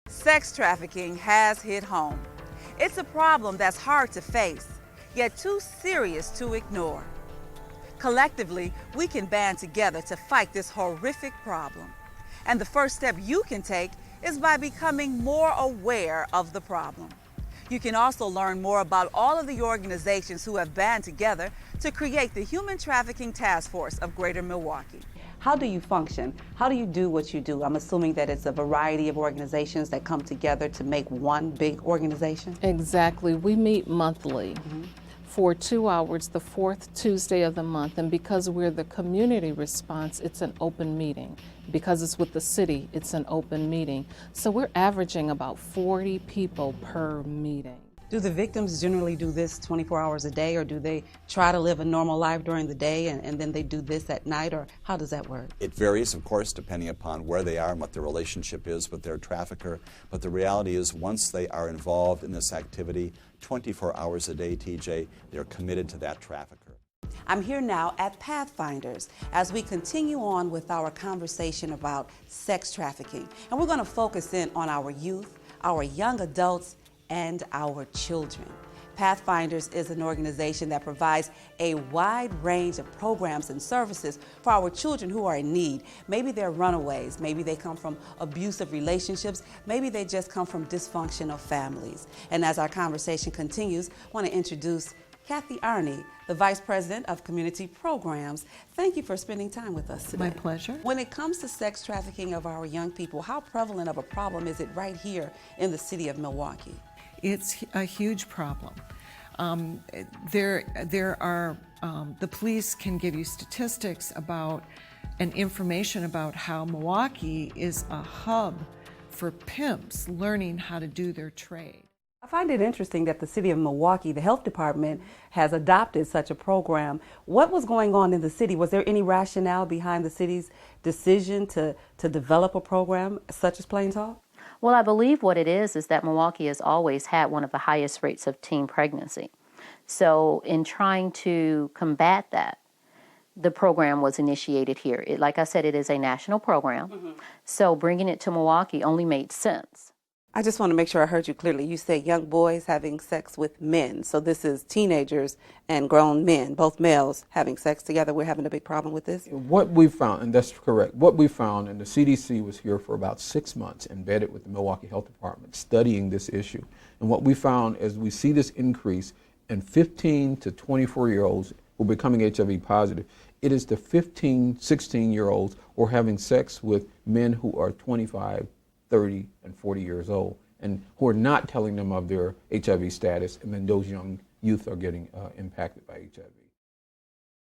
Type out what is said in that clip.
Sex trafficking has hit home. It's a problem that's hard to face, yet too serious to ignore. Collectively, we can band together to fight this horrific problem. And the first step you can take is by becoming more aware of the problem. You can also learn more about all of the organizations who have band together to create the Human Trafficking Task Force of Greater Milwaukee. How do you function? How do you do what you do? I'm assuming that it's a variety of organizations that come together to make one big organization? Exactly. We meet monthly for 2 hours, the fourth Tuesday of the month. And because we're the community response, it's an open meeting. Because it's with the city, it's an open meeting. So we're averaging about 40 people per meeting. Do the victims generally do this 24 hours a day, or do they try to live a normal life during the day and then they do this at night, or how does that work? It varies, of course, depending upon where they are and what their relationship is with their trafficker. But the reality is, once they are involved in this activity, 24 hours a day, TJ, they're committed to that trafficker. I'm here now at Pathfinders as we continue on with our conversation about sex trafficking. And we're going to focus in on our youth, our young adults, and our children. Pathfinders is an organization that provides a wide range of programs and services for our children who are in need. Maybe they're runaways, maybe they come from abusive relationships, maybe they just come from dysfunctional families. And as our conversation continues, I want to introduce Kathy Arney, the Vice President of Community Programs. Thank you for spending time with us today. My pleasure. When it comes to sex trafficking of our young people, how prevalent of a problem is it right here in the city of Milwaukee? It's a huge problem. There are, the police can give you statistics about and information about how Milwaukee is a hub for pimps learning how to do their trade. I find it interesting that the city of Milwaukee, the health department, has adopted such a program. What was going on in the city? Was there any rationale behind the city's decision to develop a program such as Plain Talk? Well, I believe what it is that Milwaukee has always had one of the highest rates of teen pregnancy. So in trying to combat that, the program was initiated here. Like I said, it is a national program. So bringing it to Milwaukee only made sense. I just want to make sure I heard you clearly. You say young boys having sex with men. So this is teenagers and grown men, both males, having sex together. We're having a big problem with this? What we found, and that's correct, what we found, and the CDC was here for about 6 months, embedded with the Milwaukee Health Department, studying this issue. And what we found is we see this increase in 15 to 24-year-olds who are becoming HIV positive. It is the 15, 16-year-olds who are having sex with men who are 25, 30, and 40 years old, and who are not telling them of their HIV status, and then those young youth are getting impacted by HIV.